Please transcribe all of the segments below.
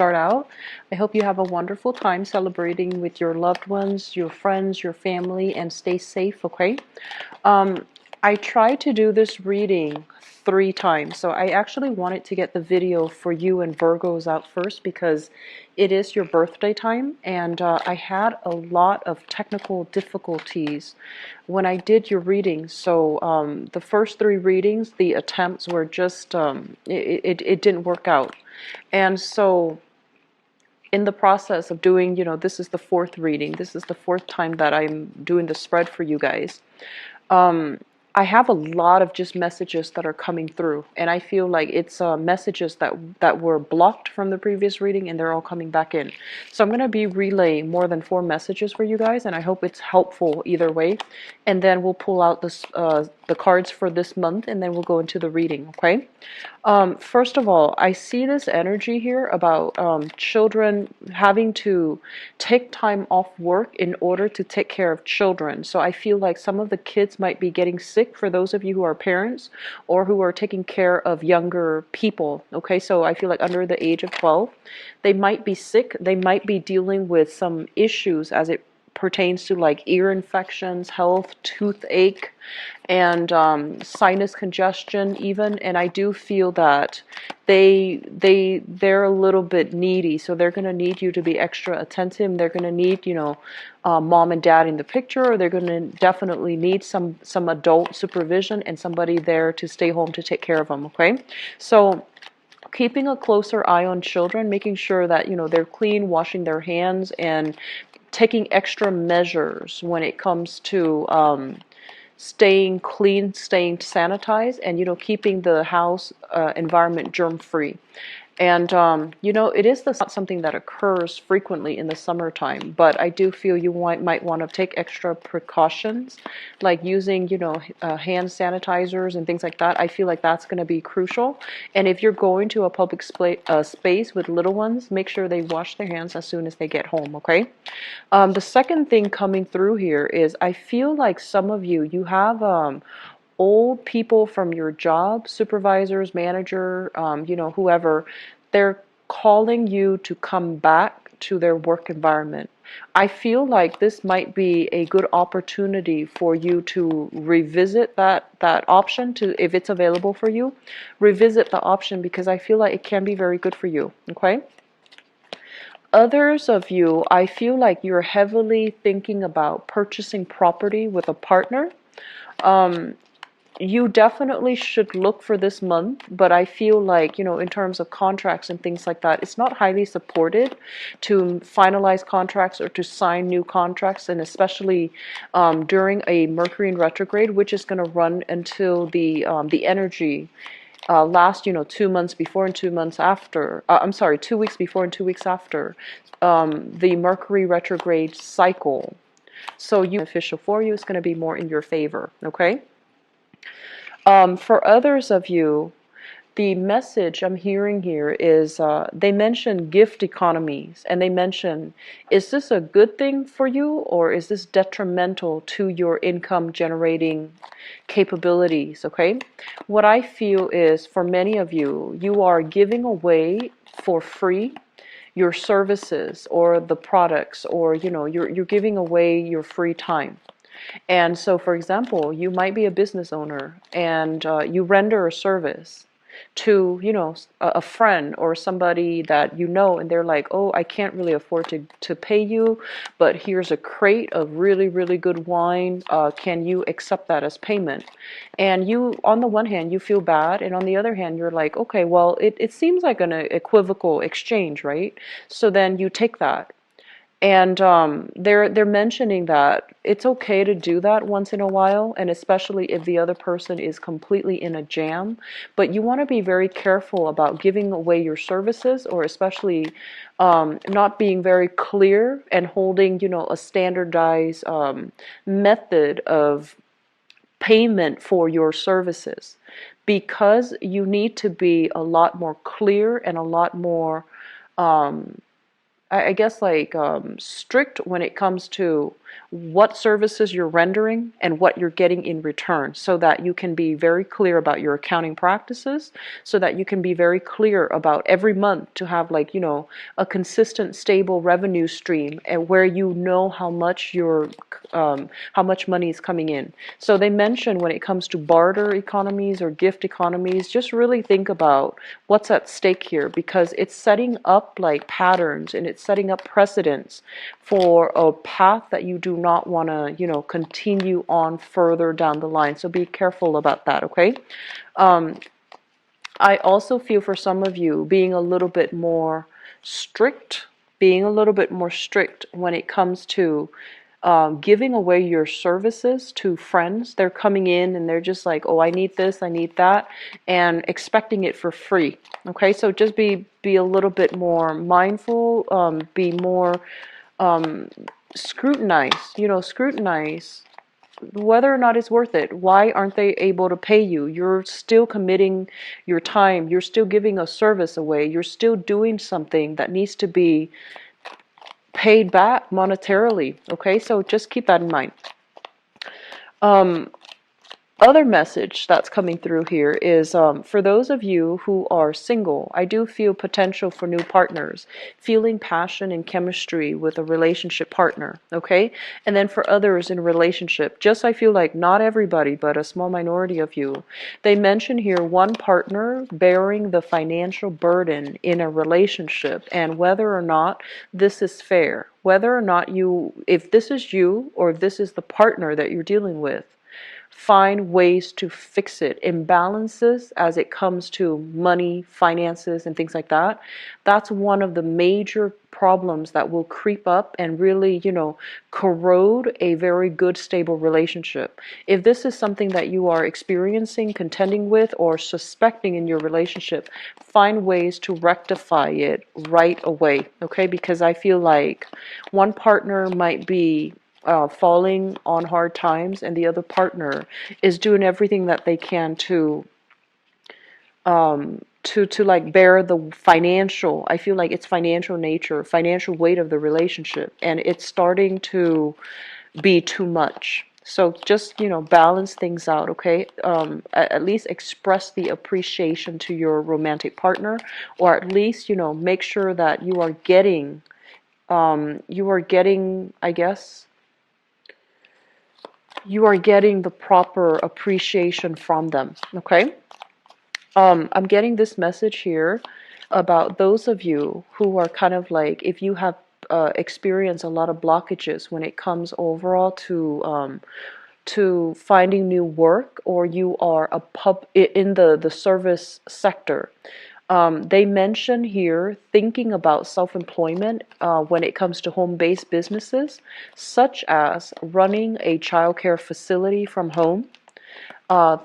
start out. I hope you have a wonderful time celebrating with your loved ones, your friends, your family, and stay safe, okay? Um, I tried to do this reading 3 times, so I actually wanted to get the video for you and Virgos out first because it is your birthday time, and I had a lot of technical difficulties when I did your readings. So the first 3 readings, the attempts were just, it didn't work out. And so in the process of doing, this is the 4th reading, this is the 4th time that I'm doing the spread for you guys. um, I have a lot of just messages that are coming through, and I feel like it's messages that were blocked from the previous reading, and they're all coming back in. So I'm going to be relaying more than 4 messages for you guys, and I hope it's helpful either way. And then we'll pull out the cards for this month, and then we'll go into the reading, okay? First of all, I see this energy here about children having to take time off work in order to take care of children. So I feel like some of the kids might be getting sick for those of you who are parents or who are taking care of younger people. Okay, so I feel like under the age of 12, they might be sick. They might be dealing with some issues as it pertains to like ear infections, health, toothache, and sinus congestion even. And I do feel that they're a little bit needy, so they're going to need you to be extra attentive. They're going to need, mom and dad in the picture, or they're going to definitely need some adult supervision and somebody there to stay home to take care of them. Okay, so keeping a closer eye on children, making sure that they're clean, washing their hands, and taking extra measures when it comes to staying clean, staying sanitized, and keeping the house environment germ free. And it is not something that occurs frequently in the summertime, but I do feel you might want to take extra precautions, like using hand sanitizers and things like that. I feel like that's going to be crucial. And if you're going to a public space with little ones, make sure they wash their hands as soon as they get home. Okay. The second thing coming through here is I feel like some of you have old people from your job, supervisors, manager, whoever, they're calling you to come back to their work environment. I feel like this might be a good opportunity for you to revisit that option, to if it's available for you, revisit the option, because I feel like it can be very good for you. Okay? Others of you, I feel like you're heavily thinking about purchasing property with a partner. You definitely should look for this month, but I feel like, in terms of contracts and things like that, it's not highly supported to finalize contracts or to sign new contracts, and especially during a Mercury in retrograde, which is going to run until the energy last, 2 months before and 2 months after. I'm sorry, 2 weeks before and 2 weeks after the Mercury retrograde cycle. So beneficial for you. It's going to be more in your favor. Okay. For others of you, the message I'm hearing here is they mention gift economies, and they mention, is this a good thing for you, or is this detrimental to your income generating capabilities? Okay, what I feel is for many of you, you are giving away for free your services or the products, or you're giving away your free time. And so, for example, you might be a business owner, and you render a service to, a friend or somebody that and they're like, oh, I can't really afford to pay you, but here's a crate of really, really good wine. Can you accept that as payment? And you, on the one hand, you feel bad, and on the other hand, you're like, okay, well, it seems like an equivocal exchange, right? So then you take that. And they're mentioning that it's okay to do that once in a while, and especially if the other person is completely in a jam. But you want to be very careful about giving away your services, or especially not being very clear and holding, a standardized method of payment for your services, because you need to be a lot more clear and a lot more I guess like strict when it comes to what services you're rendering and what you're getting in return, so that you can be very clear about your accounting practices, so that you can be very clear about every month to have like, a consistent, stable revenue stream, and where you know how much money is coming in. So they mention when it comes to barter economies or gift economies, just really think about what's at stake here, because it's setting up like patterns and it's setting up precedents for a path that you do not want to, continue on further down the line. So be careful about that, okay? I also feel for some of you being a little bit more strict, when it comes to giving away your services to friends. They're coming in and they're just like, oh, I need this, I need that, and expecting it for free. Okay, so just be a little bit more mindful, be more scrutinize whether or not it's worth it. Why aren't they able to pay you? You're still committing your time. You're still giving a service away. You're still doing something that needs to be paid back monetarily. Okay, so just keep that in mind. Other message that's coming through here is for those of you who are single, I do feel potential for new partners, feeling passion and chemistry with a relationship partner, okay? And then for others in a relationship, just I feel like not everybody, but a small minority of you, they mention here one partner bearing the financial burden in a relationship, and whether or not this is fair, whether or not if this is you or if this is the partner that you're dealing with, find ways to fix it. Imbalances as it comes to money, finances, and things like that. That's one of the major problems that will creep up and really, corrode a very good, stable relationship. If this is something that you are experiencing, contending with, or suspecting in your relationship, find ways to rectify it right away, okay? Because I feel like one partner might be falling on hard times, and the other partner is doing everything that they can to like bear the financial, I feel like it's financial nature, financial weight of the relationship, and it's starting to be too much. So just, balance things out, okay? At least express the appreciation to your romantic partner, or at least, make sure that I guess, you are getting the proper appreciation from them, okay? I'm getting this message here about those of you who are kind of like, if you have experienced a lot of blockages when it comes overall to finding new work, or you are in the service sector. They mention here thinking about self-employment when it comes to home-based businesses, such as running a childcare facility from home, uh,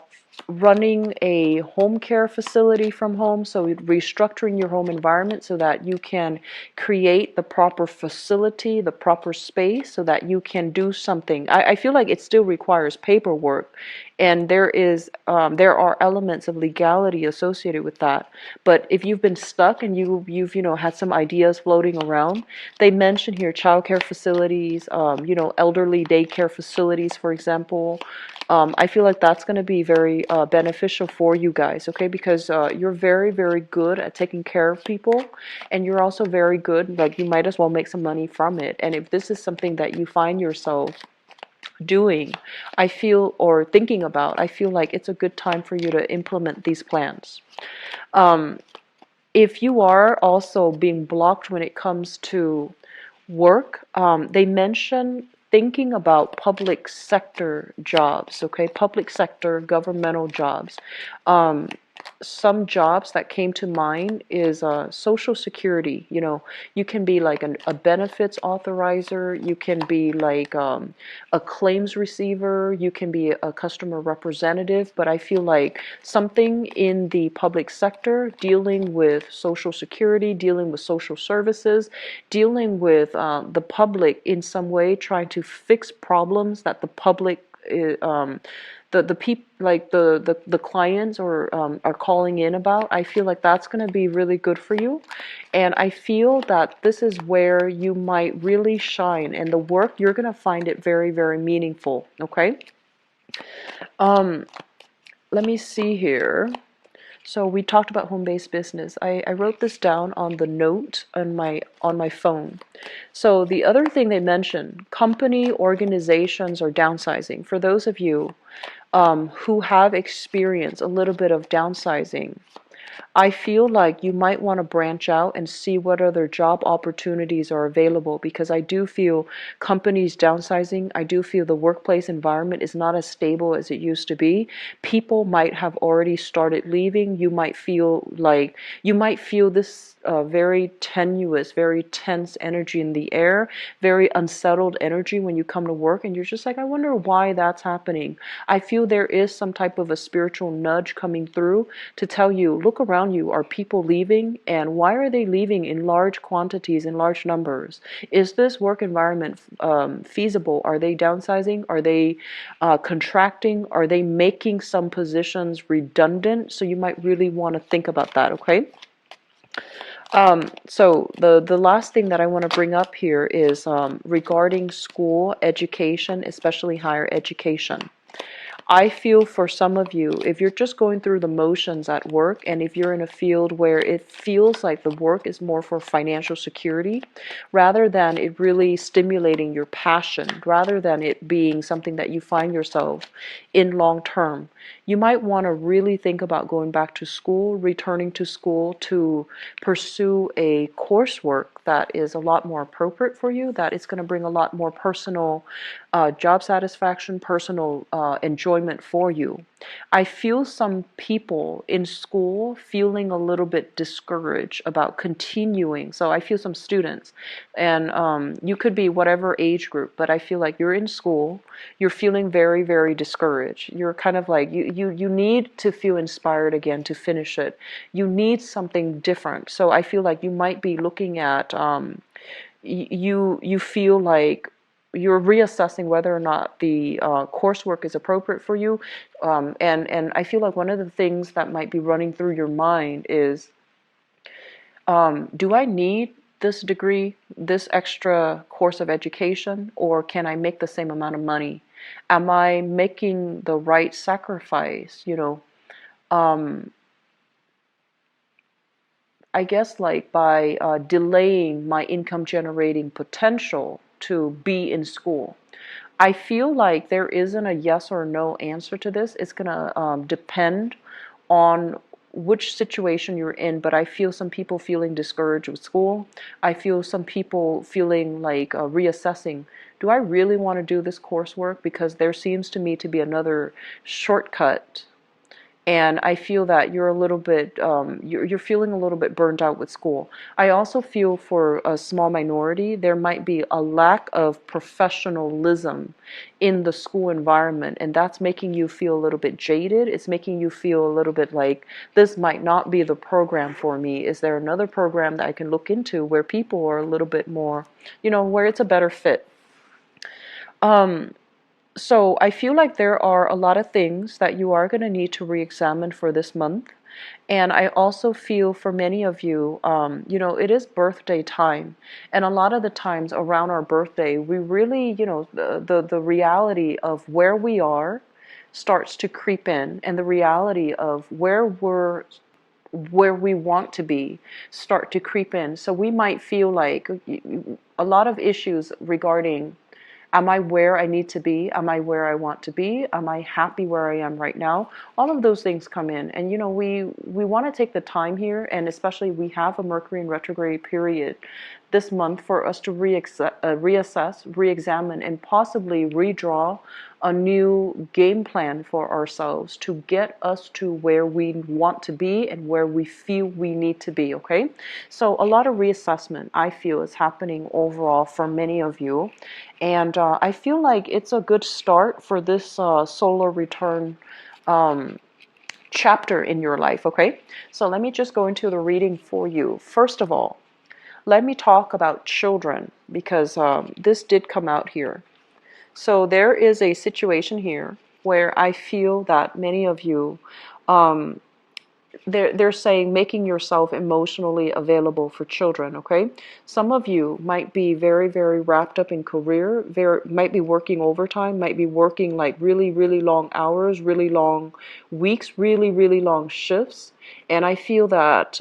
running a home care facility from home, so restructuring your home environment so that you can create the proper facility, the proper space, so that you can do something. I feel like it still requires paperwork, and there are elements of legality associated with that. But if you've been stuck and you've had some ideas floating around, they mention here childcare facilities, elderly daycare facilities, for example. I feel like that's going to be very beneficial for you guys, okay? Because you're very, very good at taking care of people, and you're also very good, like you might as well make some money from it. And if this is something that you find yourself doing, or thinking about, I feel like it's a good time for you to implement these plans. If you are also being blocked when it comes to work, they mention thinking about public sector jobs, okay? Public sector, governmental jobs. Some jobs that came to mind is Social Security. You can be like a benefits authorizer, you can be like a claims receiver, you can be a customer representative, but I feel like something in the public sector dealing with Social Security, dealing with social services, dealing with the public in some way, trying to fix problems that the the clients or are calling in about, I feel like that's going to be really good for you. And I feel that this is where you might really shine, and the work, you're going to find it very, very meaningful. Okay. Um, Let me see here. So we talked about home-based business. I wrote this down on the note on my phone. So the other thing they mentioned, company organizations are downsizing. For those of you who have experienced a little bit of downsizing, I feel like you might want to branch out and see what other job opportunities are available, because I do feel companies downsizing. I do feel the workplace environment is not as stable as it used to be. People might have already started leaving. You might feel this very tenuous, very tense energy in the air, very unsettled energy when you come to work, and you're just like, I wonder why that's happening. I feel there is some type of a spiritual nudge coming through to tell you, look around you. Are people leaving? And why are they leaving in large quantities, in large numbers? Is this work environment feasible? Are they downsizing? Are they contracting? Are they making some positions redundant? So you might really want to think about that, okay? So the last thing that I want to bring up here is regarding school education, especially higher education. I feel for some of you, if you're just going through the motions at work, and if you're in a field where it feels like the work is more for financial security, rather than it really stimulating your passion, rather than it being something that you find yourself in long term, you might want to really think about going back to school, returning to school to pursue a coursework that is a lot more appropriate for you, that is going to bring a lot more personal job satisfaction, personal enjoyment for you. I feel some people in school feeling a little bit discouraged about continuing. So I feel some students, and you could be whatever age group, but I feel like you're in school, you're feeling very, very discouraged. You're kind of like, you need to feel inspired again to finish it. You need something different. So I feel like you might be looking at, you feel like you're reassessing whether or not the coursework is appropriate for you. And I feel like one of the things that might be running through your mind is, do I need this degree, this extra course of education, or can I make the same amount of money? Am I making the right sacrifice? I guess like by delaying my income generating potential to be in school. I feel like there isn't a yes or no answer to this. It's going to depend on which situation you're in, but I feel some people feeling discouraged with school. I feel some people feeling like reassessing. Do I really want to do this coursework? Because there seems to me to be another shortcut, and I feel that you're a little bit, you're feeling a little bit burnt out with school. I also feel for a small minority, there might be a lack of professionalism in the school environment, and that's making you feel a little bit jaded. It's making you feel a little bit like, this might not be the program for me. Is there another program that I can look into where people are a little bit more, where it's a better fit? So I feel like there are a lot of things that you are going to need to re-examine for this month. And I also feel for many of you, it is birthday time. And a lot of the times around our birthday, we really, the reality of where we are starts to creep in, and the reality of where we want to be start to creep in. So we might feel like a lot of issues regarding, am I where I need to be? Am I where I want to be? Am I happy where I am right now? All of those things come in. And, we want to take the time here, and especially we have a Mercury in retrograde period this month for us to reassess, re-examine, and possibly redraw a new game plan for ourselves to get us to where we want to be and where we feel we need to be, okay? So a lot of reassessment, I feel, is happening overall for many of you. And I feel like it's a good start for this solar return chapter in your life, okay? So let me just go into the reading for you. First of all, let me talk about children, because this did come out here. So there is a situation here where I feel that many of you, um, they're saying making yourself emotionally available for children. Okay, some of you might be very, very wrapped up in career, very might be working overtime, might be working like really, really long hours, really long weeks, really, really long shifts. And I feel that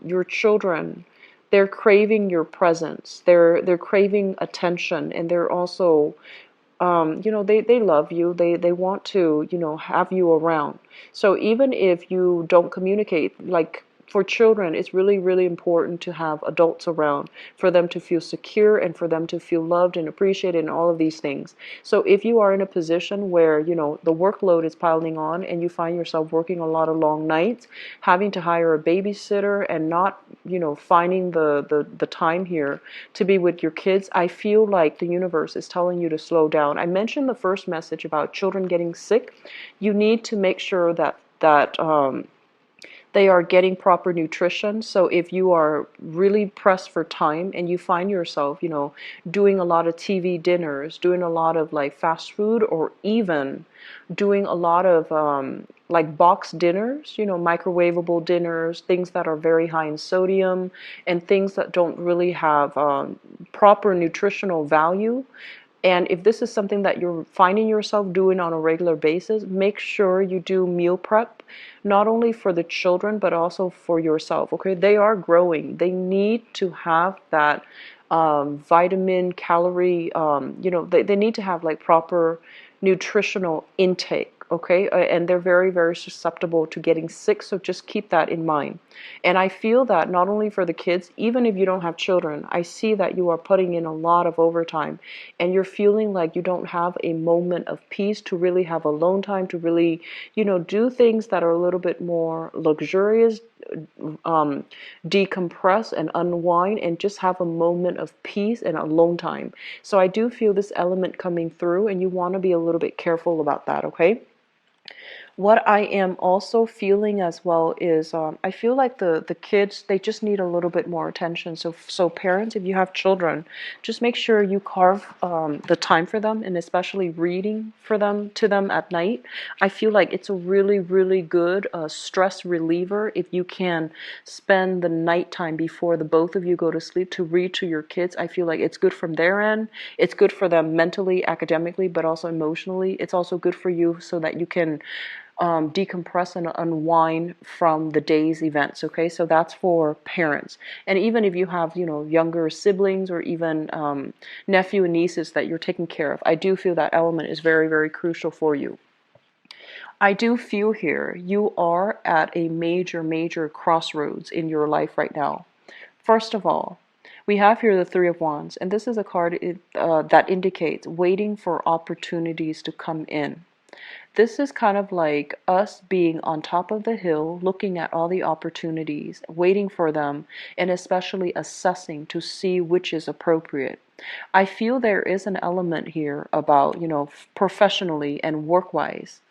your children, they're craving your presence, they're craving attention, and they're also they love you. They want to, have you around. So even if you don't communicate, like for children, it's really, really important to have adults around for them to feel secure and for them to feel loved and appreciated and all of these things. So if you are in a position where, the workload is piling on and you find yourself working a lot of long nights, having to hire a babysitter and not, finding the time here to be with your kids, I feel like the universe is telling you to slow down. I mentioned the first message about children getting sick. You need to make sure that they are getting proper nutrition. So if you are really pressed for time and you find yourself, doing a lot of TV dinners, doing a lot of like fast food, or even doing a lot of like box dinners, microwavable dinners, things that are very high in sodium and things that don't really have proper nutritional value. And if this is something that you're finding yourself doing on a regular basis, make sure you do meal prep, not only for the children, but also for yourself. Okay, they are growing. They need to have that vitamin, calorie, they need to have like proper nutritional intake. Okay, and they're very, very susceptible to getting sick, so just keep that in mind. And I feel that not only for the kids, even if you don't have children, I see that you are putting in a lot of overtime and you're feeling like you don't have a moment of peace to really have alone time, to really, do things that are a little bit more luxurious, decompress and unwind and just have a moment of peace and alone time. So I do feel this element coming through, and you want to be a little bit careful about that, okay? What I am also feeling as well is I feel like the kids, they just need a little bit more attention. So parents, if you have children, just make sure you carve the time for them, and especially reading for them to them at night. I feel like it's a really, really good stress reliever if you can spend the nighttime before the both of you go to sleep to read to your kids. I feel like it's good from their end. It's good for them mentally, academically, but also emotionally. It's also good for you so that you can decompress and unwind from the day's events. Okay, so that's for parents. And even if you have, younger siblings or even nephew and nieces that you're taking care of, I do feel that element is very, very crucial for you. I do feel here you are at a major, major crossroads in your life right now. First of all, we have here the Three of Wands, and this is a card that indicates waiting for opportunities to come in. This is kind of like us being on top of the hill, looking at all the opportunities, waiting for them, and especially assessing to see which is appropriate. I feel there is an element here about, professionally and work-wise.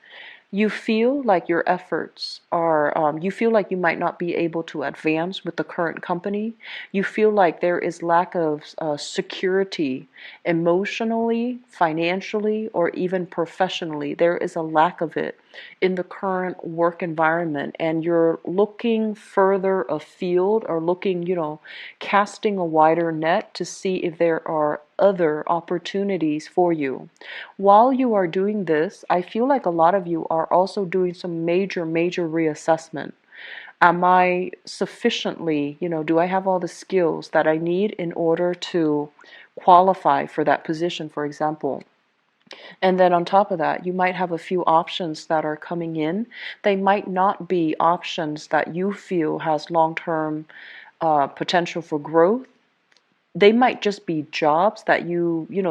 You feel like your efforts are, you feel like you might not be able to advance with the current company. You feel like there is lack of security emotionally, financially, or even professionally. There is a lack of it in the current work environment, and you're looking further afield or looking, casting a wider net to see if there are other opportunities for you. While you are doing this, I feel like a lot of you are also doing some major, major reassessment. Am I sufficiently, do I have all the skills that I need in order to qualify for that position, for example? And then on top of that, you might have a few options that are coming in. They might not be options that you feel has long-term potential for growth. They might just be jobs that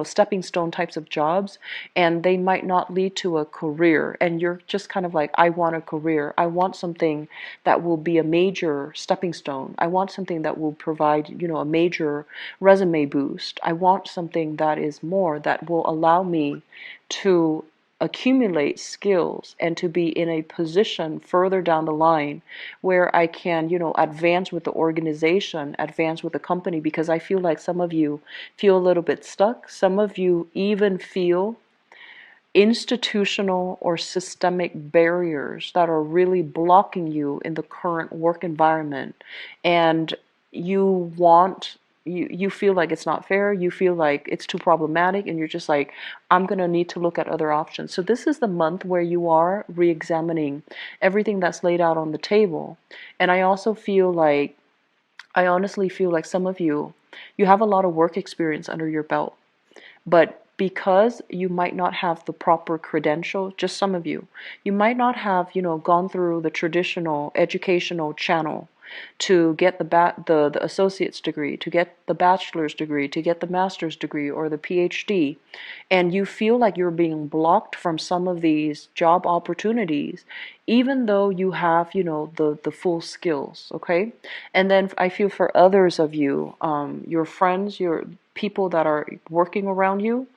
stepping stone types of jobs, and they might not lead to a career. And you're just kind of like, I want a career. I want something that will be a major stepping stone. I want something that will provide, a major resume boost. I want something that is more, that will allow me to accumulate skills and to be in a position further down the line where I can, advance with the organization, advance with the company, because I feel like some of you feel a little bit stuck. Some of you even feel institutional or systemic barriers that are really blocking you in the current work environment, and you want you feel like it's not fair, you feel like it's too problematic, and you're just like, I'm going to need to look at other options. So this is the month where you are re-examining everything that's laid out on the table. And I also feel like, I honestly feel like some of you have a lot of work experience under your belt, but because you might not have the proper credential, just some of you might not have, gone through the traditional educational channel to get the associate's degree, to get the bachelor's degree, to get the master's degree or the PhD, and you feel like you're being blocked from some of these job opportunities, even though you have, the full skills, okay? And then I feel for others of you, your friends, your people that are working around you,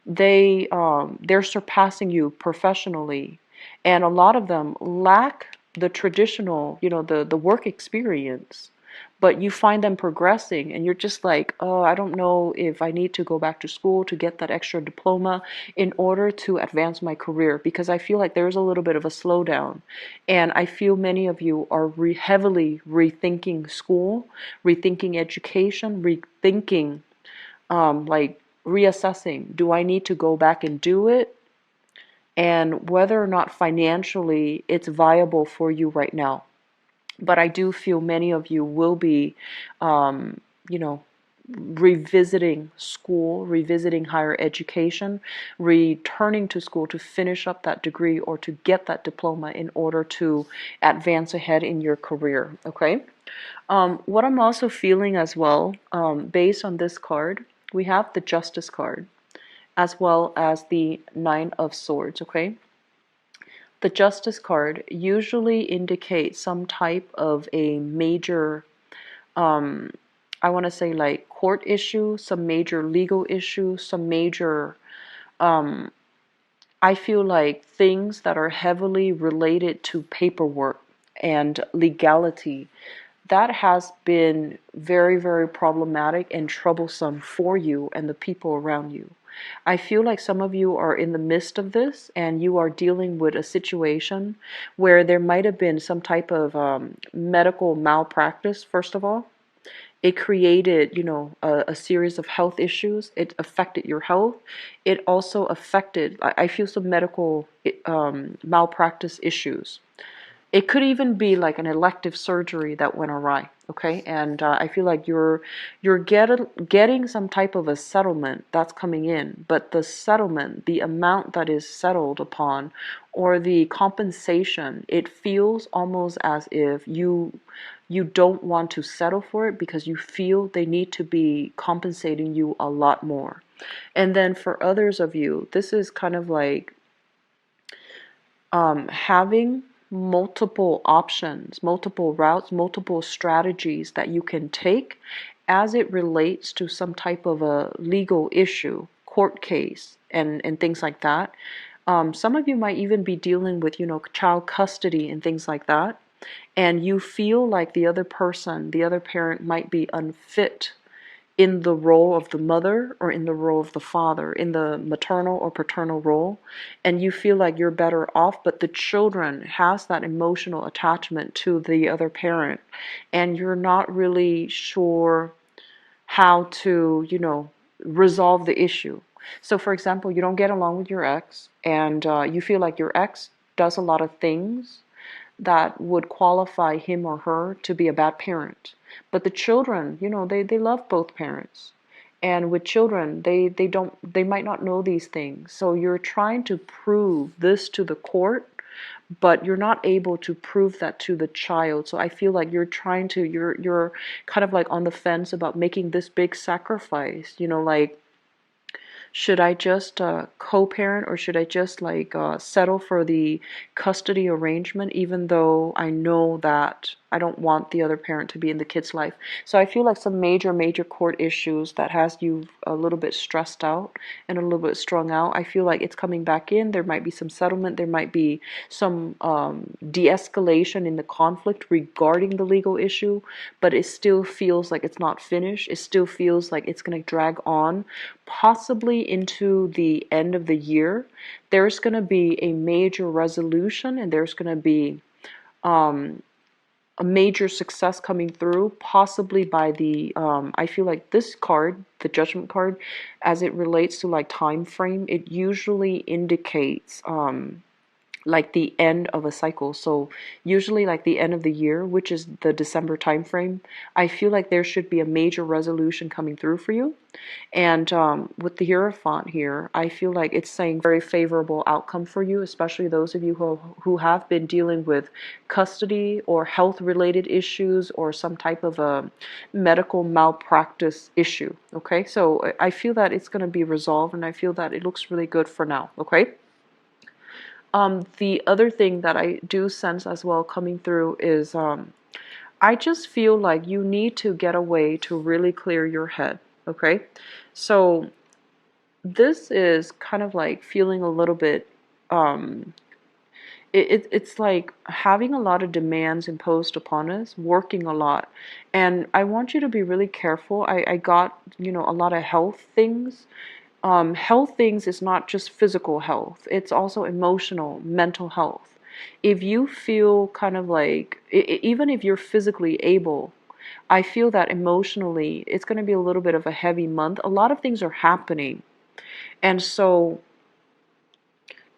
they're surpassing you professionally, and a lot of them lack the traditional, the work experience, but you find them progressing, and you're just like, oh, I don't know if I need to go back to school to get that extra diploma in order to advance my career, because I feel like there's a little bit of a slowdown. And I feel many of you are heavily rethinking school, rethinking education, rethinking, like reassessing, do I need to go back and do it? And whether or not financially it's viable for you right now. But I do feel many of you will be, you know, revisiting school, revisiting higher education, returning to school to finish up that degree or to get that diploma in order to advance ahead in your career, okay? What I'm also feeling as well, based on this card, we have the Justice card as well as the Nine of Swords, okay? The Justice card usually indicates some type of a major, I want to say like court issue, some major legal issue, some major, I feel like things that are heavily related to paperwork and legality. That has been very, very problematic and troublesome for you and the people around you. I feel like some of you are in the midst of this and you are dealing with a situation where there might have been some type of medical malpractice, first of all. It created, a series of health issues. It affected your health. It also affected, I feel, some medical malpractice issues. It could even be like an elective surgery that went awry, okay? And I feel like getting some type of a settlement that's coming in, but the settlement, the amount that is settled upon, or the compensation, it feels almost as if you don't want to settle for it because you feel they need to be compensating you a lot more. And then for others of you, this is kind of like having multiple options, multiple routes, multiple strategies that you can take as it relates to some type of a legal issue, court case, and things like that. Some of you might even be dealing with, child custody and things like that. And you feel like the other person, the other parent might be unfit in the role of the mother or in the role of the father, in the maternal or paternal role, and you feel like you're better off, but the children has that emotional attachment to the other parent, and you're not really sure how to, resolve the issue. So for example, you don't get along with your ex, and you feel like your ex does a lot of things that would qualify him or her to be a bad parent. But the children, they love both parents. And with children, they might not know these things. So you're trying to prove this to the court, but you're not able to prove that to the child. So I feel like you're kind of like on the fence about making this big sacrifice, like, should I just co-parent, or should I just like settle for the custody arrangement, even though I know that I don't want the other parent to be in the kid's life? So I feel like some major court issues that has you a little bit stressed out and a little bit strung out. I feel like it's coming back in. There might be some settlement. There might be some de-escalation in the conflict regarding the legal issue, but it still feels like it's not finished. It still feels like it's going to drag on, possibly into the end of the year, there's going to be a major resolution, and there's going to be um, a major success coming through, possibly by the I feel like this card, the Judgment card, as it relates to like time frame, it usually indicates like the end of a cycle. So usually like the end of the year, which is the December time frame, I feel like there should be a major resolution coming through for you. And with the Hierophant here, I feel like it's saying very favorable outcome for you, especially those of you who have been dealing with custody or health related issues or some type of a medical malpractice issue. Okay, so I feel that it's going to be resolved, and I feel that it looks really good for now. Okay. The other thing that I do sense as well coming through is I just feel like you need to get away to really clear your head. Okay, so this is kind of like feeling a little bit um, it's like having a lot of demands imposed upon us, working a lot. And I want you to be really careful. I got, a lot of health things. Health things is not just physical health, it's also emotional, mental health. If you feel kind of like, even if you're physically able, I feel that emotionally it's going to be a little bit of a heavy month. A lot of things are happening. And so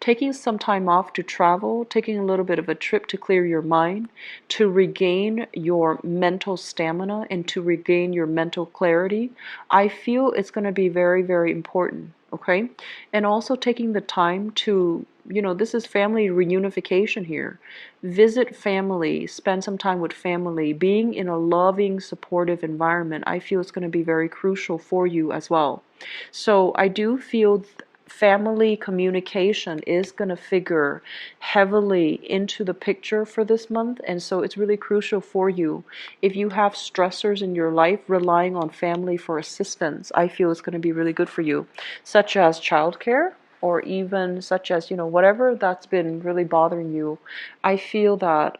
taking some time off to travel, taking a little bit of a trip to clear your mind, to regain your mental stamina and to regain your mental clarity, I feel it's going to be very, very important. Okay? And also taking the time to, this is family reunification here. Visit family, spend some time with family, being in a loving, supportive environment. I feel it's going to be very crucial for you as well. So I do feel family communication is going to figure heavily into the picture for this month, and so it's really crucial for you. If you have stressors in your life, relying on family for assistance, I feel it's going to be really good for you, such as childcare, or even such as, whatever that's been really bothering you. I feel that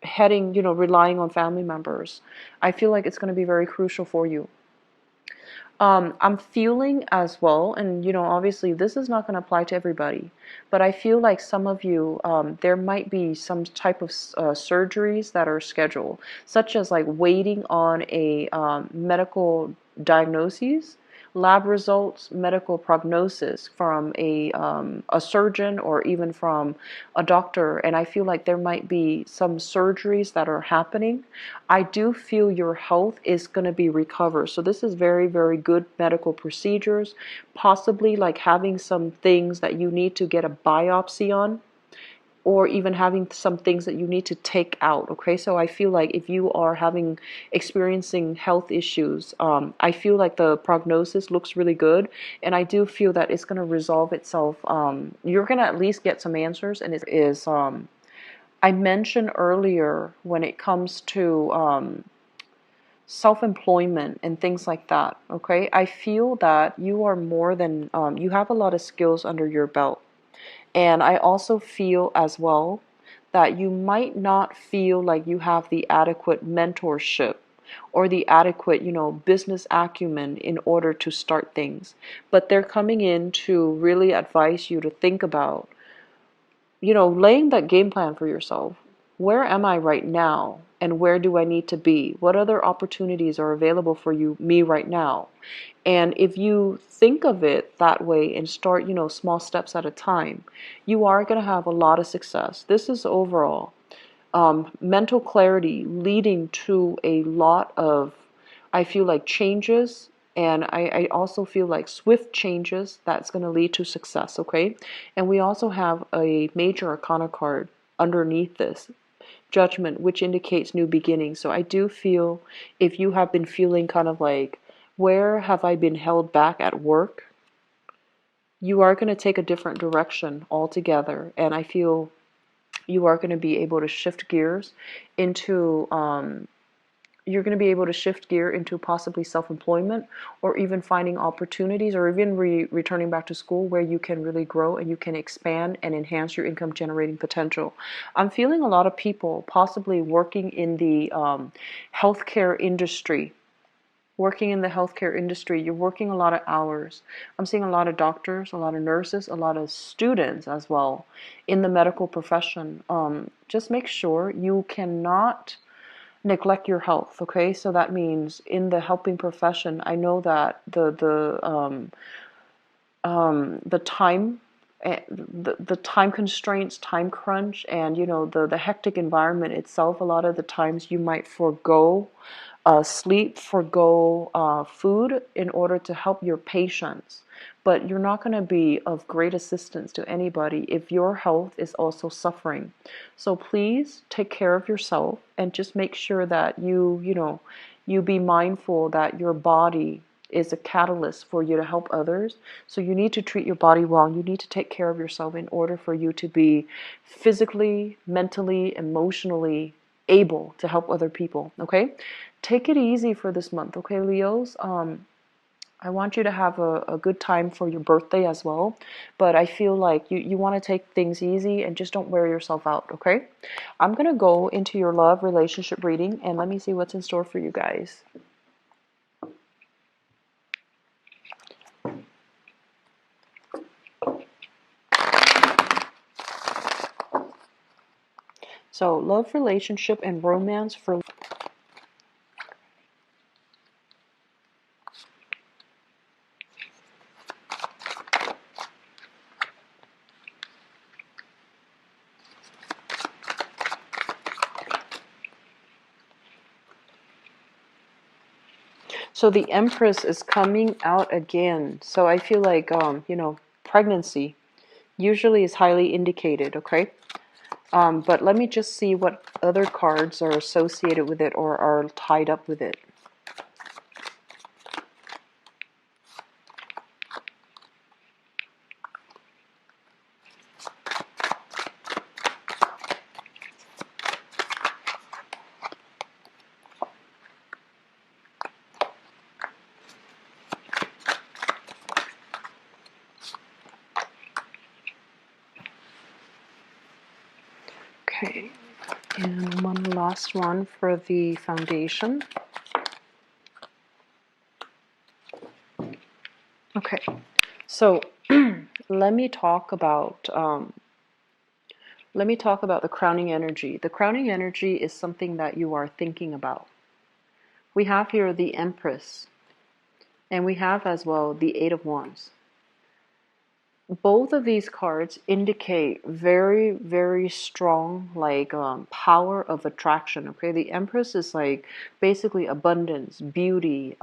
relying on family members, I feel like it's going to be very crucial for you. I'm feeling as well, and obviously this is not going to apply to everybody, but I feel like some of you, there might be some type of surgeries that are scheduled, such as like waiting on a medical diagnosis, lab results, medical prognosis from a surgeon or even from a doctor. And I feel like there might be some surgeries that are happening. I do feel your health is going to be recovered. So this is very, very good medical procedures, possibly like having some things that you need to get a biopsy on, or even having some things that you need to take out. Okay, so I feel like if you are experiencing health issues, I feel like the prognosis looks really good, and I do feel that it's going to resolve itself. You're going to at least get some answers, and it is I mentioned earlier when it comes to self-employment and things like that. Okay, I feel that you are more than you have a lot of skills under your belt. And I also feel as well that you might not feel like you have the adequate mentorship or the adequate, business acumen in order to start things. But they're coming in to really advise you to think about, laying that game plan for yourself. Where am I right now? And where do I need to be? What other opportunities are available for me right now? And if you think of it that way and start, small steps at a time, you are going to have a lot of success. This is overall mental clarity leading to a lot of, I feel like, changes. And I also feel like swift changes that's going to lead to success, okay? And we also have a major arcana card underneath this, Judgment, which indicates new beginnings. So I do feel if you have been feeling kind of like, where have I been held back at work? You are going to take a different direction altogether. And I feel you are going to be able to shift gears into you're going to be able to shift gear into possibly self-employment, or even finding opportunities, or even returning back to school where you can really grow and you can expand and enhance your income generating potential. I'm feeling a lot of people possibly working in the healthcare industry, working in the healthcare industry, you're working a lot of hours. I'm seeing a lot of doctors, a lot of nurses, a lot of students as well in the medical profession. Just make sure you cannot neglect your health, okay? So that means in the helping profession, I know that the time, the time constraints, time crunch, and the hectic environment itself. A lot of the times you might forego sleep, forego food in order to help your patients. But you're not going to be of great assistance to anybody if your health is also suffering. So please take care of yourself and just make sure that you be mindful that your body is a catalyst for you to help others. So you need to treat your body well. You need to take care of yourself in order for you to be physically, mentally, emotionally able to help other people, okay? Take it easy for this month, okay, Leos? I want you to have a good time for your birthday as well, but I feel like you want to take things easy and just don't wear yourself out, okay? I'm going to go into your love relationship reading, and let me see what's in store for you guys. So, love, relationship, and romance for... So the Empress is coming out again. So I feel like, pregnancy usually is highly indicated, okay? But let me just see what other cards are associated with it or are tied up with it. Okay, and one last one for the foundation. Okay, so let me talk about the crowning energy. The crowning energy is something that you are thinking about. We have here the Empress, and we have as well the Eight of Wands. Both of these cards indicate very, very strong power of attraction. Okay, the Empress is like basically abundance, beauty,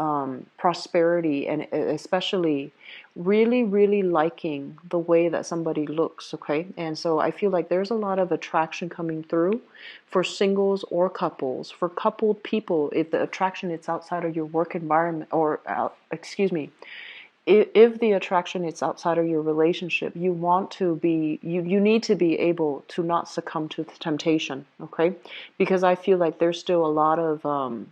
prosperity, and especially really, really liking the way that somebody looks. Okay, and so I feel like there's a lot of attraction coming through for singles or couples. For coupled people, if the attraction is outside of your work environment, or if the attraction is outside of your relationship, you need to be able to not succumb to the temptation, okay? Because I feel like there's still a lot of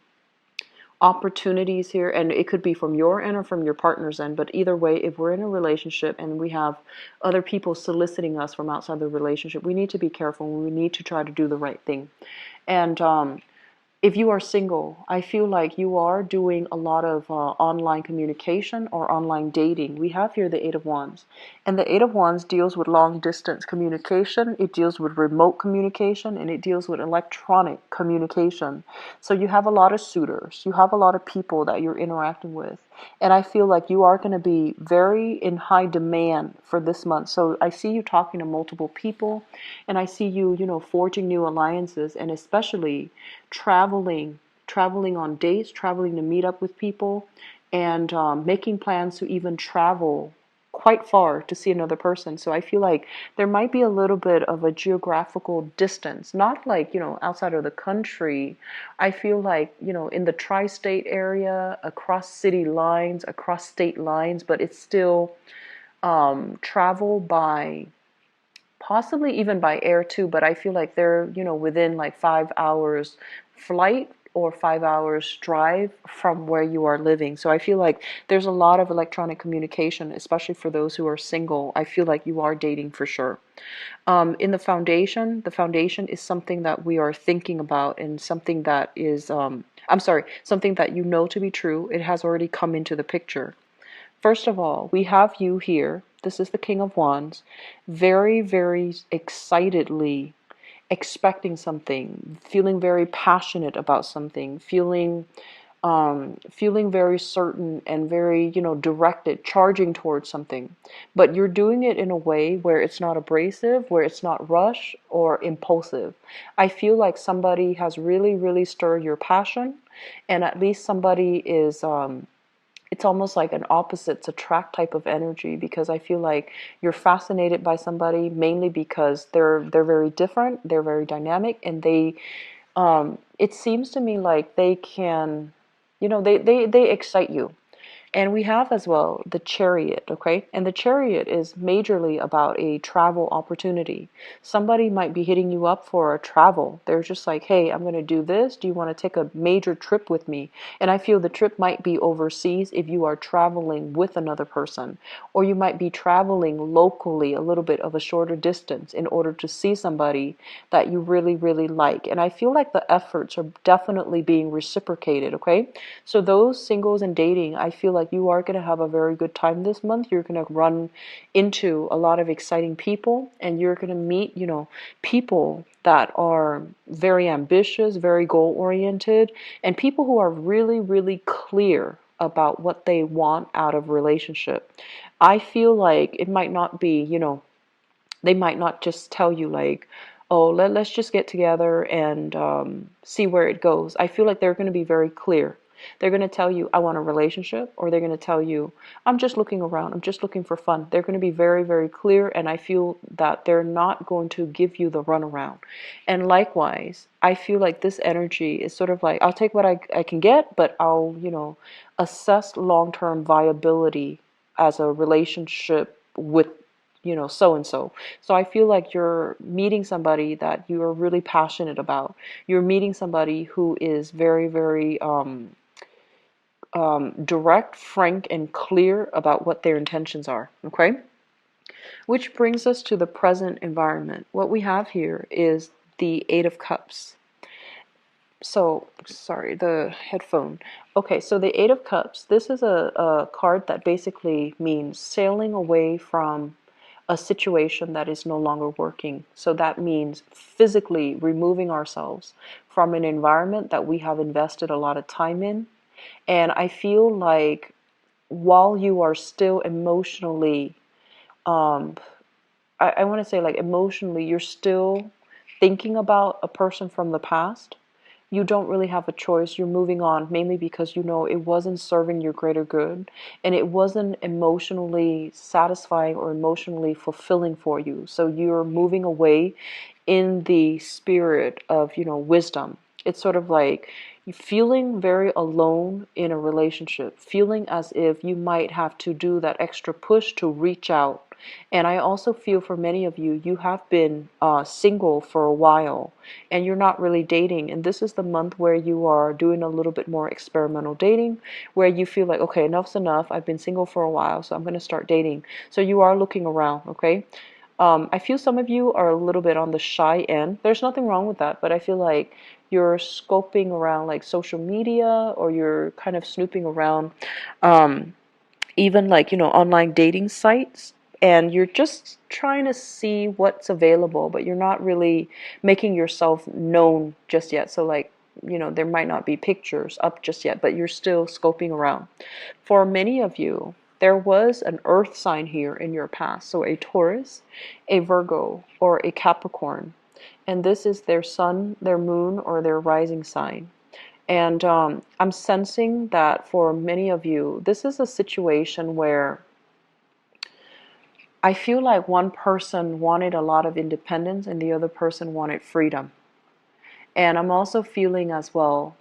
opportunities here, and it could be from your end or from your partner's end, but either way, if we're in a relationship and we have other people soliciting us from outside the relationship, we need to be careful. We need to try to do the right thing. And if you are single, I feel like you are doing a lot of online communication or online dating. We have here the Eight of Wands. And the Eight of Wands deals with long distance communication. It deals with remote communication, and it deals with electronic communication. So you have a lot of suitors. You have a lot of people that you're interacting with. And I feel like you are going to be very in high demand for this month. So I see you talking to multiple people, and I see you, forging new alliances, and especially traveling on dates, traveling to meet up with people, and making plans to even travel quite far to see another person. So I feel like there might be a little bit of a geographical distance, not like, outside of the country. I feel like, in the tri-state area, across city lines, across state lines, but it's still travel by possibly even by air too, but I feel like they're, within like 5 hours flight or 5 hours drive from where you are living. So I feel like there's a lot of electronic communication, especially for those who are single. I feel like you are dating for sure. In the foundation is something that we are thinking about, and something that is I'm sorry, something that you know to be true. It has already come into the picture. First of all, we have you here. This is the King of Wands, very, very excitedly expecting something, feeling very passionate about something, feeling very certain and very, directed, charging towards something. But you're doing it in a way where it's not abrasive, where it's not rush or impulsive. I feel like somebody has really, really stirred your passion, and at least somebody is, it's almost like an opposites attract type of energy, because I feel like you're fascinated by somebody mainly because they're very different, they're very dynamic, and it seems to me like they can, they excite you. And we have as well the Chariot, okay? And the Chariot is majorly about a travel opportunity. Somebody might be hitting you up for a travel. They're just like, hey, I'm going to do this. Do you want to take a major trip with me? And I feel the trip might be overseas if you are traveling with another person. Or you might be traveling locally a little bit of a shorter distance in order to see somebody that you really, really like. And I feel like the efforts are definitely being reciprocated, okay? So those singles and dating, I feel like you are going to have a very good time this month. You're going to run into a lot of exciting people, and you're going to meet, people that are very ambitious, very goal oriented, and people who are really, really clear about what they want out of relationship. I feel like it might not be, they might not just tell you like, oh, let's just get together and see where it goes. I feel like they're going to be very clear. They're going to tell you, I want a relationship, or they're going to tell you, I'm just looking around, I'm just looking for fun. They're going to be very, very clear, and I feel that they're not going to give you the runaround. And likewise, I feel like this energy is sort of like, I'll take what I can get, but I'll, assess long-term viability as a relationship with, so and so. So I feel like you're meeting somebody that you are really passionate about. You're meeting somebody who is very, very direct, frank, and clear about what their intentions are. Okay? Which brings us to the present environment. What we have here is the Eight of Cups. So, sorry, the headphone. Okay, so the Eight of Cups, this is a card that basically means sailing away from a situation that is no longer working. So that means physically removing ourselves from an environment that we have invested a lot of time in. And I feel like while you are still emotionally, um, I want to say like emotionally, you're still thinking about a person from the past. You don't really have a choice. You're moving on mainly because you know it wasn't serving your greater good, and it wasn't emotionally satisfying or emotionally fulfilling for you. So you're moving away in the spirit of, wisdom. It's sort of like feeling very alone in a relationship, feeling as if you might have to do that extra push to reach out. And I also feel for many of you, you have been single for a while and you're not really dating. And this is the month where you are doing a little bit more experimental dating, where you feel like, okay, enough's enough. I've been single for a while, so I'm going to start dating. So you are looking around, okay? I feel some of you are a little bit on the shy end. There's nothing wrong with that, but I feel like you're scoping around like social media, or you're kind of snooping around um, even like, online dating sites, and you're just trying to see what's available, but you're not really making yourself known just yet. So like, there might not be pictures up just yet, but you're still scoping around. For many of you, there was an earth sign here in your past, so a Taurus, a Virgo, or a Capricorn, and this is their sun, their moon, or their rising sign. And I'm sensing that for many of you, this is a situation where I feel like one person wanted a lot of independence and the other person wanted freedom. And I'm also feeling as well,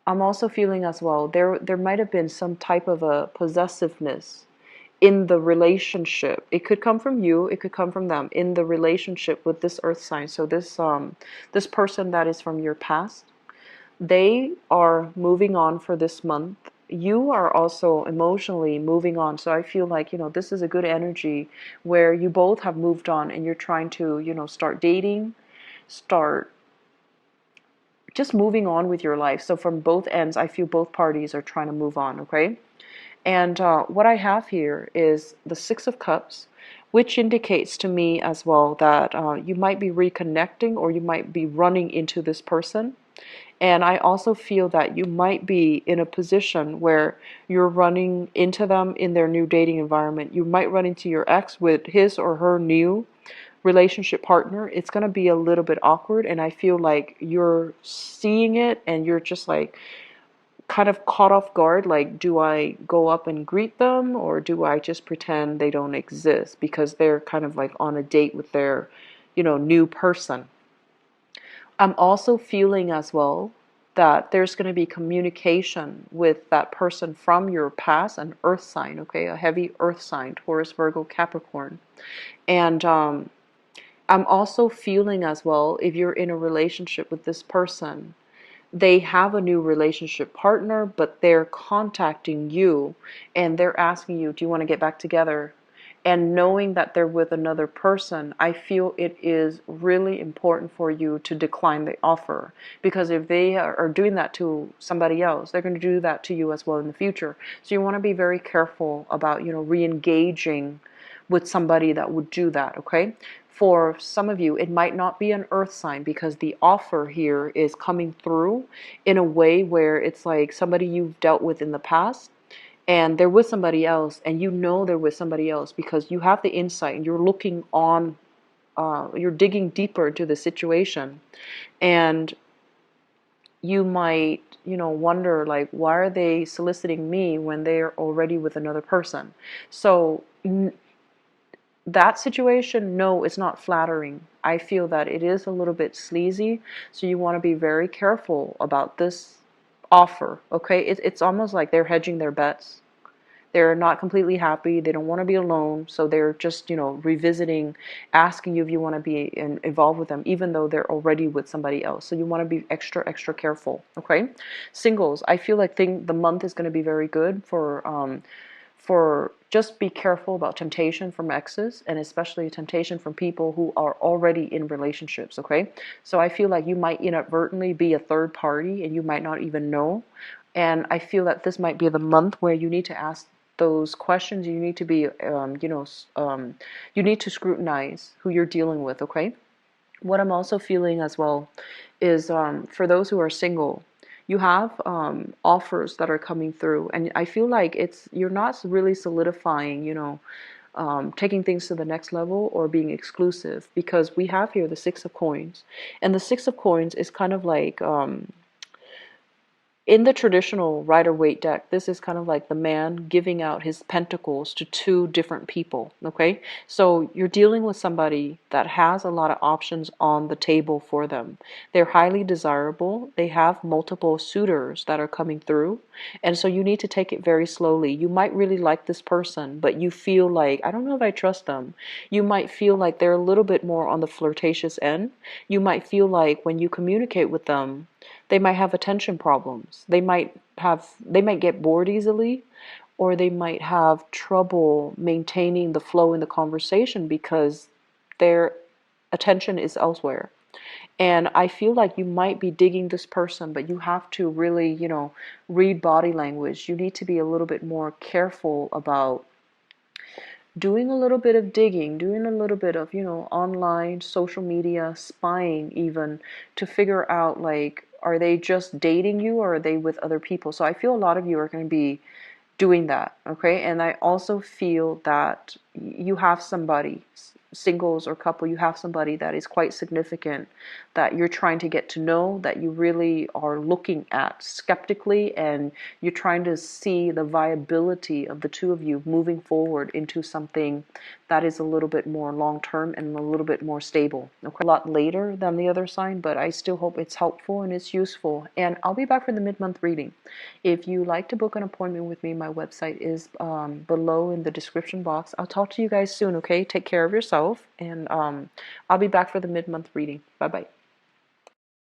there might have been some type of a possessiveness in the relationship. It could come from you, it could come from them in the relationship with this earth sign. So this person that is from your past, they are moving on for this month. You are also emotionally moving on. So I feel like, this is a good energy where you both have moved on and you're trying to, start dating, start just moving on with your life. So from both ends, I feel both parties are trying to move on, okay? And what I have here is the Six of Cups, which indicates to me as well that you might be reconnecting or you might be running into this person. And I also feel that you might be in a position where you're running into them in their new dating environment. You might run into your ex with his or her new relationship partner. It's going to be a little bit awkward, and I feel like you're seeing it and you're just like kind of caught off guard, like, do I go up and greet them or do I just pretend they don't exist because they're kind of like on a date with their, new person. I'm also feeling as well that there's going to be communication with that person from your past, an earth sign, okay, a heavy earth sign, Taurus, Virgo, Capricorn. And I'm also feeling as well, if you're in a relationship with this person, they have a new relationship partner, but they're contacting you and they're asking you, do you want to get back together? And knowing that they're with another person, I feel it is really important for you to decline the offer. Because if they are doing that to somebody else, they're going to do that to you as well in the future. So you want to be very careful about, re-engaging with somebody that would do that, okay? For some of you, it might not be an earth sign because the offer here is coming through in a way where it's like somebody you've dealt with in the past and they're with somebody else, and they're with somebody else because you have the insight and you're looking on, you're digging deeper into the situation, and you might, wonder like, why are they soliciting me when they're already with another person? So that situation, no, it's not flattering. I feel that it is a little bit sleazy, so you want to be very careful about this offer, okay? It's almost like they're hedging their bets. They're not completely happy. They don't want to be alone, so they're just, revisiting, asking you if you want to be involved with them, even though they're already with somebody else. So you want to be extra, extra careful, okay? Singles, I feel like the month is going to be very good for just be careful about temptation from exes, and especially temptation from people who are already in relationships, okay? So I feel like you might inadvertently be a third party and you might not even know. And I feel that this might be the month where you need to ask those questions. You need to be, you need to scrutinize who you're dealing with, okay? What I'm also feeling as well is for those who are single, you have offers that are coming through, and I feel like you're not really solidifying, taking things to the next level or being exclusive, because we have here the Six of Coins, and the Six of Coins is kind of like in the traditional Rider-Waite deck, this is kind of like the man giving out his pentacles to two different people, okay? So you're dealing with somebody that has a lot of options on the table for them. They're highly desirable. They have multiple suitors that are coming through. And so you need to take it very slowly. You might really like this person, but you feel like, I don't know if I trust them. You might feel like they're a little bit more on the flirtatious end. You might feel like when you communicate with them, they might have attention problems. They might get bored easily, or they might have trouble maintaining the flow in the conversation because their attention is elsewhere. And I feel like you might be digging this person, but you have to really, read body language. You need to be a little bit more careful about doing a little bit of digging, doing a little bit of, online, social media, spying even, to figure out, like, are they just dating you or are they with other people? So I feel a lot of you are going to be doing that, okay? And I also feel that you have somebody, singles or couple, you have somebody that is quite significant that you're trying to get to know, that you really are looking at skeptically, and you're trying to see the viability of the two of you moving forward into something that is a little bit more long-term and a little bit more stable. Okay? A lot later than the other sign, but I still hope it's helpful and it's useful. And I'll be back for the mid-month reading. If you like to book an appointment with me, my website is below in the description box. I'll talk to you guys soon, okay? Take care of yourself, and I'll be back for the mid-month reading. Bye-bye.